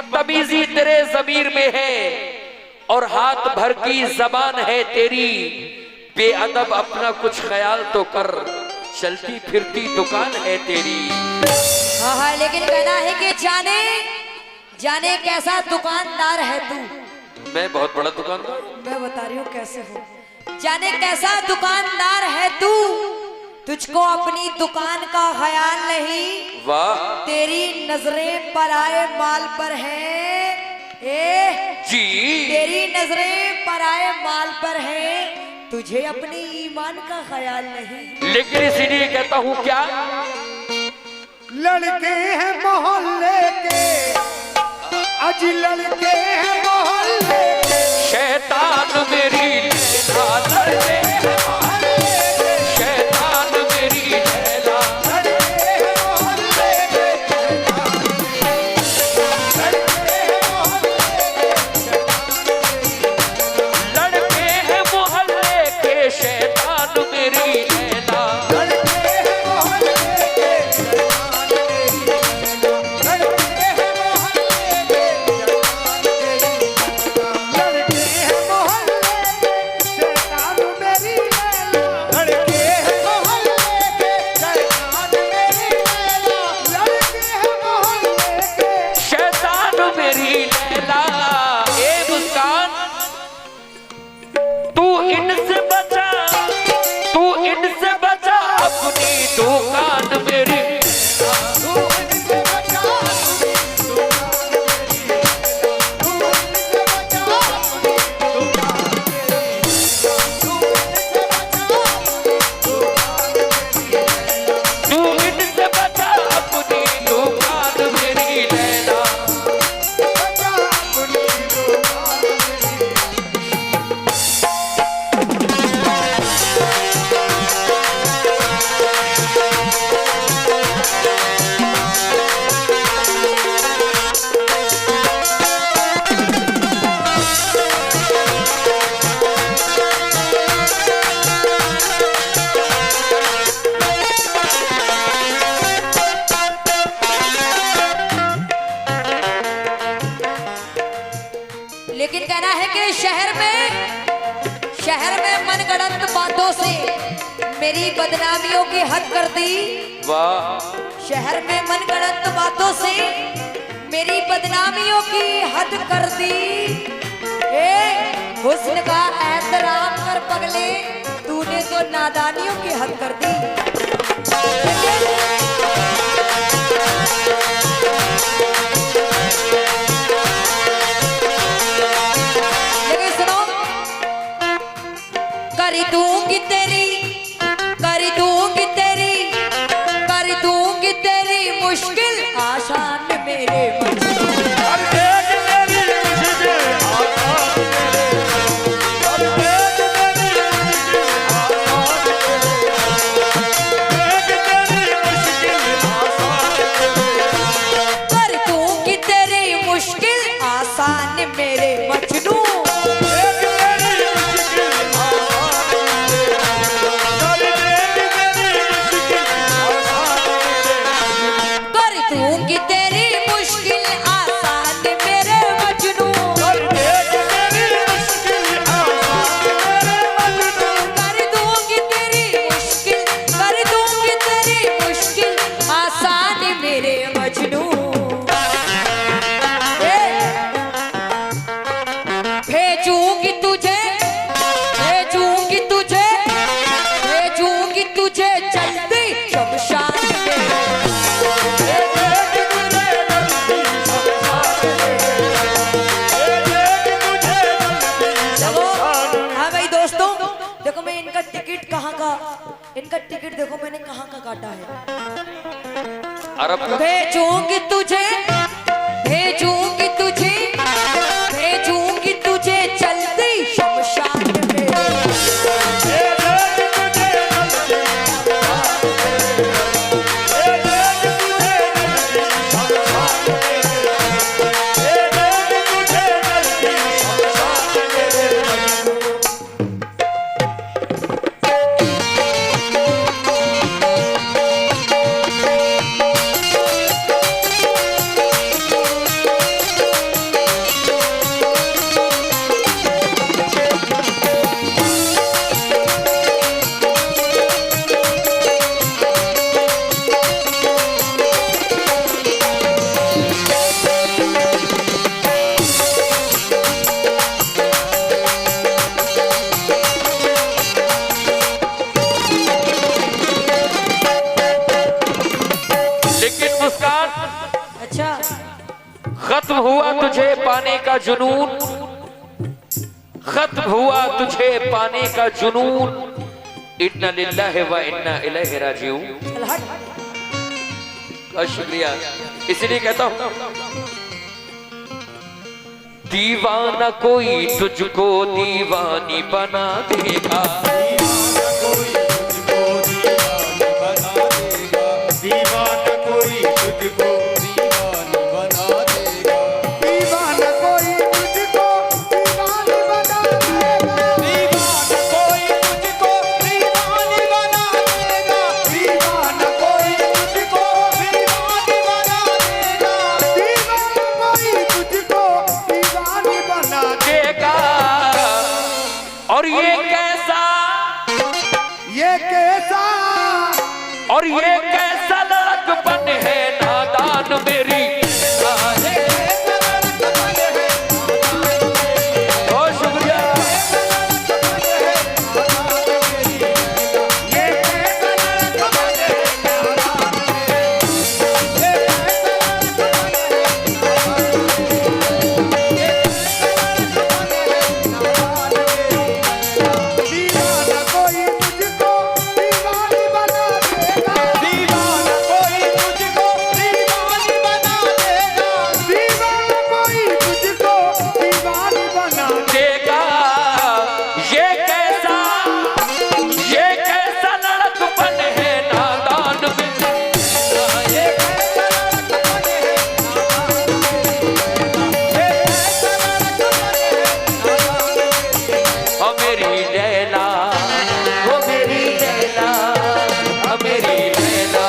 बदतमीजी तेरे ज़मीर में है और हाथ भर की जबान है तेरी। बेअदब अपना कुछ ख्याल तो कर, चलती फिरती दुकान है तेरी। हाँ हाँ, लेकिन कहना है कि जाने जाने कैसा दुकानदार है तू। मैं बहुत बड़ा दुकानदार। मैं बता रही हूँ कैसे हो। जाने कैसा दुकानदार है तू, तुझको अपनी दुकान का ख्याल नहीं। वाह, तेरी नजरें पराए माल पर है। जी, तेरी नजरें पराए माल पर है, तुझे अपने ईमान का ख्याल नहीं। लेकिन इसीलिए कहता हूँ क्या, लड़के हैं मोहल्ले के, अज लड़के हैं मोहल्ले के। शैतान मेरी लैला लड़के हैं मोहल्ले के, शैतान मेरी लैला लड़के हैं मोहल्ले के, लड़के हैं मोहल्ले के, शैतान मेरी लैला। लड़के हैं मोहल्ले के, लड़के हैं मोहल्ले के, लड़के हैं मोहल्ले के, शैतान मेरी लैला। लड़के हैं मोहल्ले के, शैतान मेरी लैला। लड़के हैं मोहल्ले के, शैतान मेरी लैला। ए मुस्कान, तू इनसे बचा, तू इनसे बचा अपनी दुकान मेरी। तू इनसे बचा, तू इनसे बचा अपनी दुकान मेरी। तू इनसे बचा, तू इनसे बचा अपनी दुकान मेरी लैला। बचा अपनी दुकान मेरी। लेकिन कहना है कि शहर में मनगढ़ंत बातों से मेरी बदनामियों की हद कर दी। वाह, शहर में मनगढ़ंत बातों से मेरी बदनामियों की हद कर दी। हुस्न का एहतराम कर पगले, तूने तो नादानियों की हद कर दी। लेकिन सुनो, कर दूंगी तेरी, कर दूंगी तेरी, कर दूंगी तेरी मुश्किल आसान मेरे मन। कर दूंगी तेरी मुश्किल आसान मेरे मजनू। कर दूंगी तेरी मुश्किल आसान मेरे मजनू। कर दूंगी तेरी मुश्किल, कर दूंगी तेरी मुश्किल आसान मेरे मजनू। भेजूंगी तुझे, भेजूंगी तुझे, भेजूंगी तुझे जल्दी शमशान में। देखो, हाँ भाई दोस्तों, देखो मैं इनका टिकट कहाँ का, इनका टिकट देखो मैंने कहाँ का काटा है। अरब का। भेजूंगी तुझे, भेजूंगी तुझे, भेजूंगी तुझे जल्दी शमशान में। खत्म हुआ तुझे पाने का जुनून, खत्म हुआ तुझे पाने का जुनून, इन्ना लिल्लाहि व इन्ना इलैहि राजिऊन। चल हट। बहुत शुक्रिया। इसलिए कहता हूं दीवाना कोई तुझको दीवानी बना देगा, दीवाना कोई तुझको दीवानी बना देगा, दीवाना कोई तुझको दीवानी बना देगा, दीवाना कोई तुझको दीवानी बना देगा, दीवाना कोई तुझको दीवानी बना देगा, दीवाना कोई तुझको दीवानी बना देगा। और ये कैसा, ये कैसा, और ये कैसा लड़कपन है नादान मेरी, बहुत शुक्रिया। दीवाना कोई तुझको दीवानी बना देगा, दीवाना कोई तुझको दीवानी बना देगा, दीवाना कोई तुझको दीवानी बना देगा। ये कैसा, ये कैसा लड़कपन है नादान मेरी, ये कैसा लड़कपन है ओ मेरी लैला, ओ मेरी लैला, ओ मेरी लैला,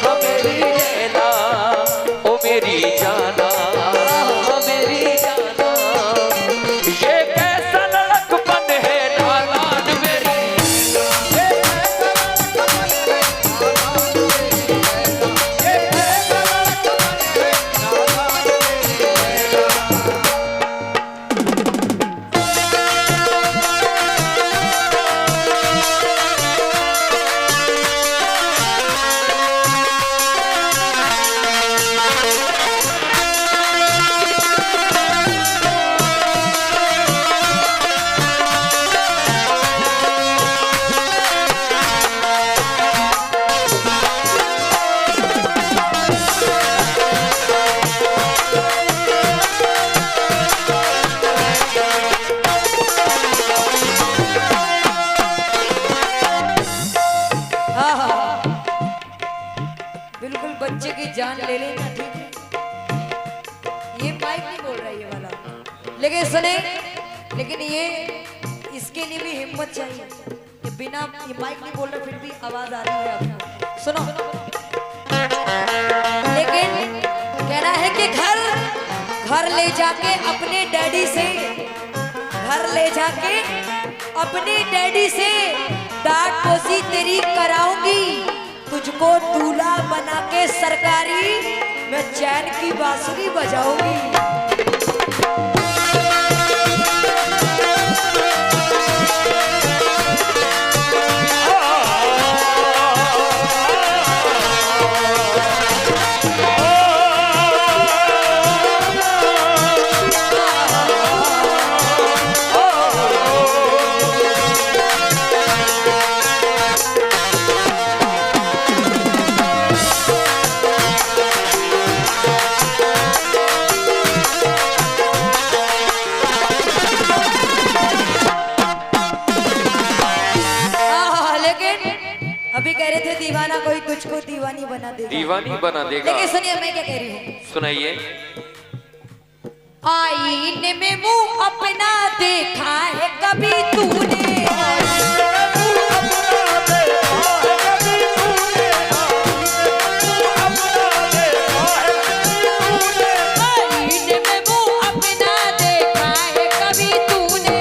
ओ मेरी लैला, ओ मेरी जाना, ओ मेरी जाना। ये कैसा लड़कपन है नादान मेरी, हाँ हाँ बिल्कुल बच्चे की जान ले लेना, ठीक है। ये माइक नहीं बोल रहा है ये वाला, लेकिन सुने, लेकिन ये इसके लिए भी हिम्मत चाहिए कि बिना ये माइक नहीं बोल रहा फिर भी आवाज आ रही है आपको। सुनो, लेकिन कहना है कि घर ले जाके अपने डैडी से, घर ले जाके अपने डैडी से डांट पोसी तेरी कराऊंगी, तुझको दूल्हा बना के सरकारी मैं चैन की बांसुरी बजाऊंगी। अभी कह रहे थे दीवाना कोई तुझको दीवानी बना देगा, दीवानी बना देगा। लेकिन सुनिए मैं क्या कह रही हूँ, सुनाइए। आईने में मुंह अपना देखा है कभी तूने, आईने में मुंह अपना देखा है कभी तूने,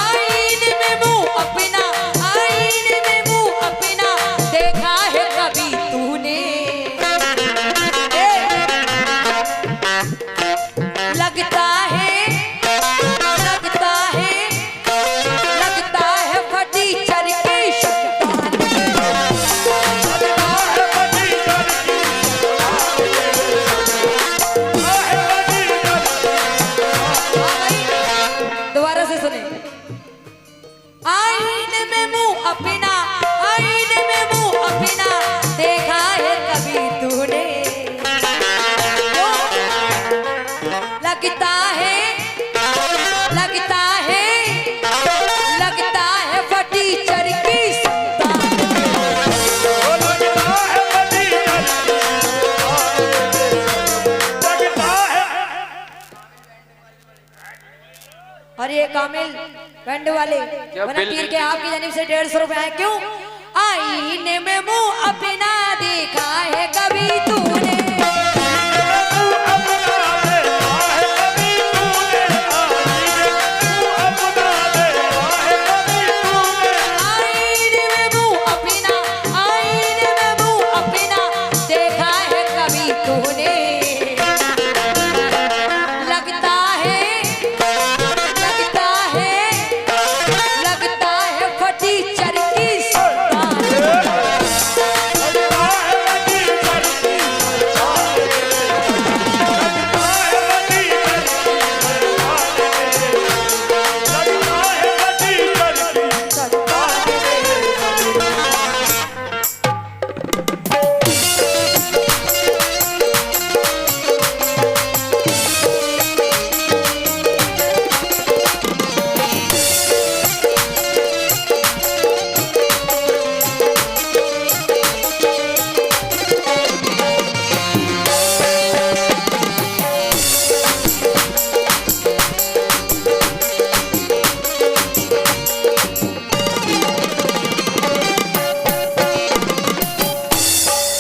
आईने में मुंह अपना, आईने में मुंह अपना देखा है कभी तूने। बैंड वाले क्या वरना बिल- तीर के आपकी जानिब से 150 रुपए है। क्यों? आईने में मुंह अपना देखा है कभी तूने, आईने में मुंह अपना, आईने में मुंह अपना देखा है कभी तूने। लगता है, लगता है, लगता है फटी चरखी सुल्तान।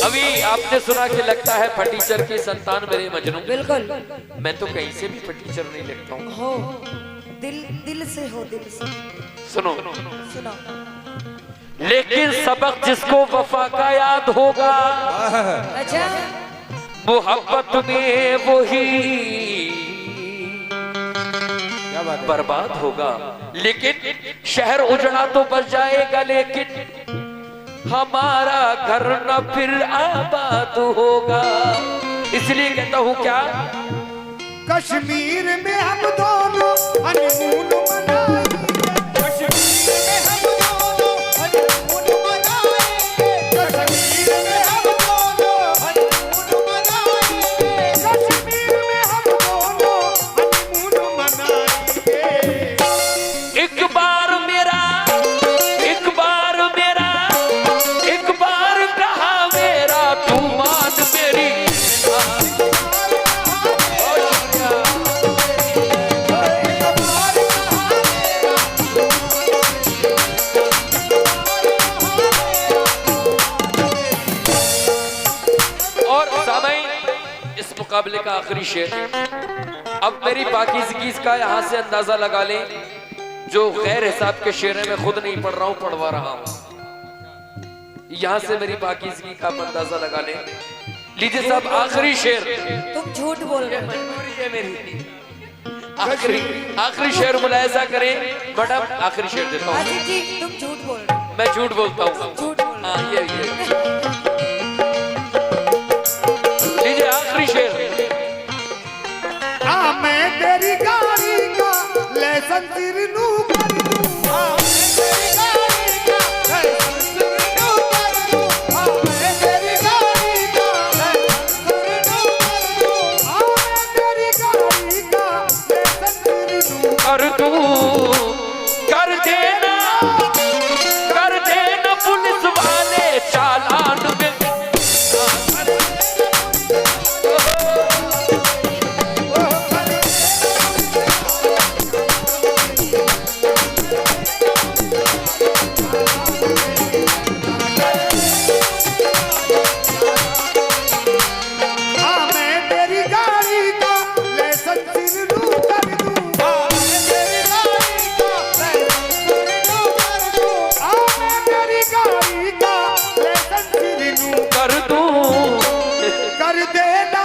अभी आपने सुना कि लगता है फटीचर की संतान मेरे मजनू। बिल्कुल मैं तो कहीं से भी फटीचर नहीं लगता हूँ। हो, दिल दिल से हो, दिल से सुनो, सुनो। लेकिन सबक जिसको वफा का याद होगा, अच्छा, मोहब्बत में वही क्या बात है? बर्बाद होगा। लेकिन शहर उजड़ा तो बच जाएगा, लेकिन हमारा घर न फिर आबाद होगा। इसलिए कहता हूँ क्या, कश्मीर में हम दोनों हनीमून मनाएंगे, कश्मीर में हम दोनों हनीमून मनाएंगे, कश्मीर में हम दोनों हनीमून मनाएंगे, कश्मीर में हम दोनों हनीमून मनाएंगे। एक बार मेरा, एक बार मेरा, एक बार कहा मेरा, तू मान मेरी। और सामईन, इस मुकाबले का आखिरी शेर। अब मेरी पाकीज़गी का यहाँ से अंदाजा लगा लें, जो गैर हिसाब के शेर है मैं खुद नहीं पढ़ रहा हूँ, पढ़वा रहा हूँ। यहाँ से मेरी पाकीज़गी का आप अंदाजा लगा लें। लीजिए साहब, आखिरी शेर। तुम झूठ बोल रहे हो। मजबूरी है मेरी। आखिरी आखिरी शेर मुलायजा करें मैडम, आखिरी शेर देता हूँ। आसिफ जी तुम झूठ बोल रहे हो। मैं झूठ बोलता हूँ। झूठ बोल रहे हाँ, ये लीजिए आखिरी शेर। हाँ मैं तेरी गाड़ी का लाइसेंस रिन्यू कर दूं, हाँ मैं तेरी गाड़ी का लाइसेंस रिन्यू कर दूं, हाँ मैं तेरी गाड़ी का लाइसेंस रिन्यू कर दूं। कर दूं, कर देना पुलिस वाले चालान में। हाँ मैं तेरी गाड़ी का लाइसेंस रिन्यू कर दूं, हाँ मैं तेरी गाड़ी का लाइसेंस रिन्यू कर दूं, हाँ मैं तेरी गाड़ी का लाइसेंस रिन्यू कर दूं, कर देना।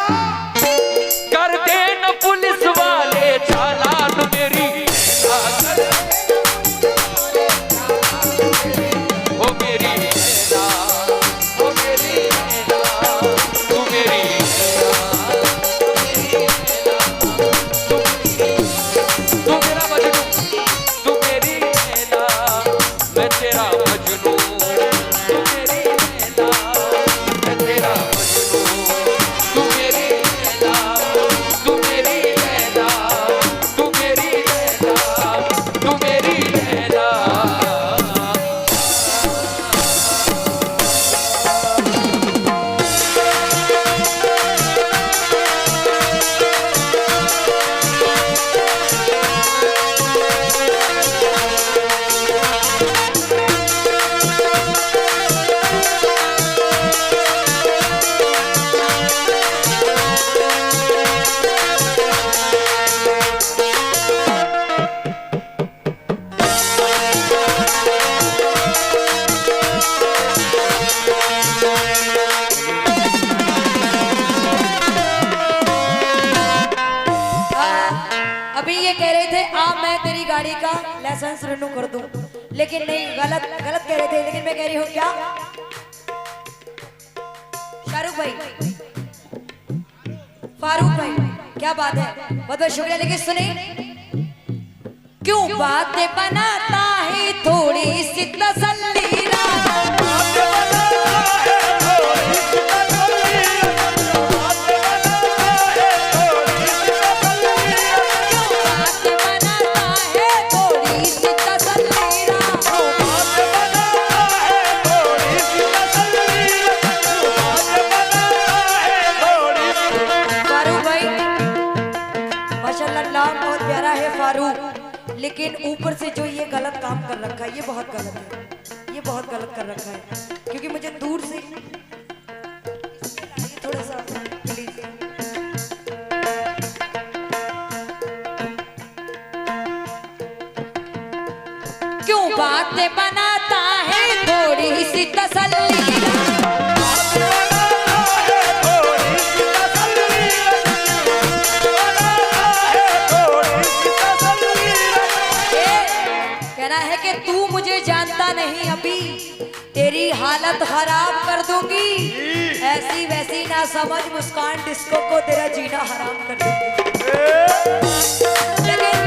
कर देना पुलिस वाले चालान मेरी। ओ मेरी नैना, ओ मेरी नैना, तू मेरी तू मेरा मजनू, तू मेरी नैना, मैं तेरा मजनू, तू मेरी नैना, मैं तेरा मजनू, तू मेरी नैना, तू मेरी नैना, तू मेरी नैना, तू मेरी नैना। एसेंस रिन्यू कर दूं, लेकिन नहीं, गलत गलत कह रहे थे, लेकिन मैं कह रही हूँ क्या शाहरुख भाई, फारूक भाई, क्या बात है, बहुत बहुत शुक्रिया। लेकिन सुने, क्यों बातें बनाता है थोड़ी सी तसल्ली रात, लेकिन ऊपर से जो ये गलत काम कर रखा है, ये बहुत गलत है, ये बहुत गलत कर रखा है, क्योंकि मुझे दूर से थोड़ा सा प्लीज, क्यों बातें बनाता है थोड़ी सी तसल्ली, है कि तू मुझे जानता नहीं, अभी तेरी हालत खराब कर दूंगी, ऐसी वैसी ना समझ मुस्कान डिस्को को तेरा जीना हराम कर दूंगी। लेकिन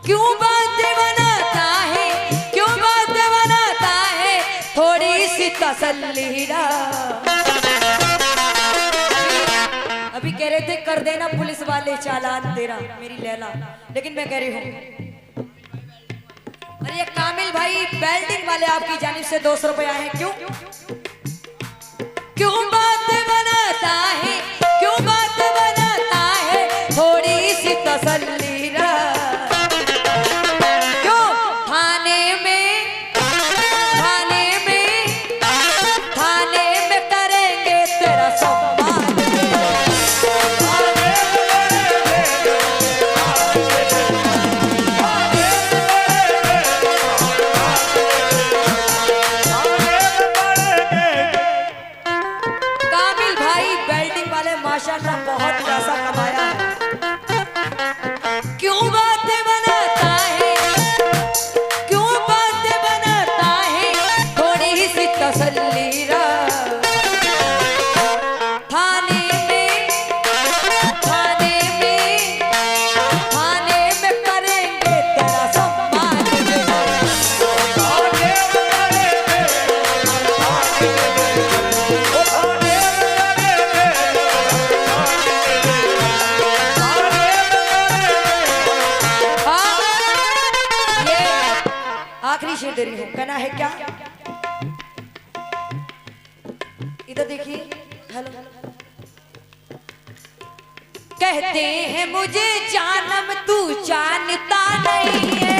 क्यों बातें बनाता है, क्यों बातें बनाता है थोड़ी सी तसल्ली रात, अभी कह रहे थे कर देना पुलिस वाले चालान तेरा मेरी लैला, लेकिन मैं कह रही हूँ, अरे कामिल भाई बेल्डिंग वाले आपकी जानिब से 200 रुपए आए हैं, क्यों क्यों बातें बनाता है, क्यों बातें बनाता है थोड़ी सी तसल्ली रात, क्यों थाने में करेंगे तेरा सम्मान, माशाल्लाह बहुत पैसा कमाया है, क्यों बातें बनाता है, क्यों बातें बनाता है थोड़ी सी तसल्ली रात, थाने में करेंगे तेरा सम्मान, आखिरी शेर दे रही हूँ, कहना है क्या, इधर देखिए, हेलो, कहते हैं मुझे जानम तू जानता नहीं है,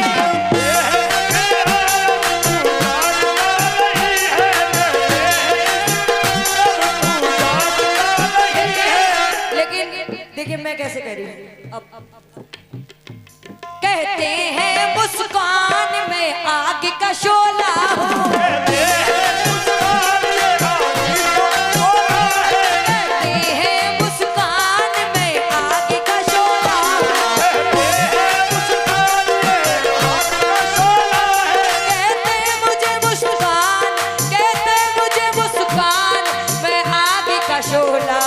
लेकिन देखिए मैं कैसे कह रही हूँ, अब कहते हैं मुस्कान में आग का शोला हूँ, कहते हैं मुस्कान में आग का शोला हूँ, कहते मुझे मुस्कान मैं आग का शोला हूँ,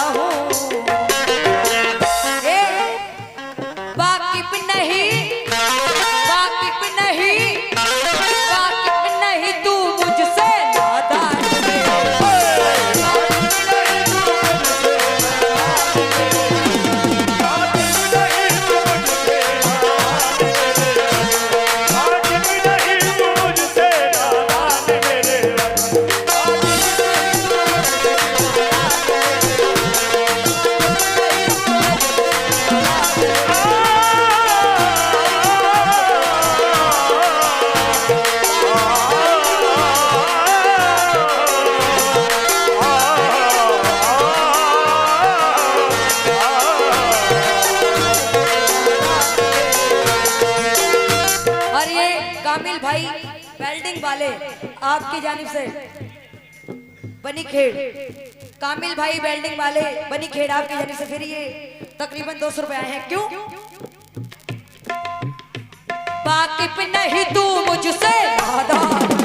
तू मुझसे नादान, कामिल भाई वेल्डिंग वाले आपकी जानिब से बनी खेड़, कामिल भाई वेल्डिंग वाले बनी खेड़ आपकी जानिब से फिर ये तकरीबन 200 रुपए आए हैं, क्यों वाकिफ नहीं तू मुझसे नादान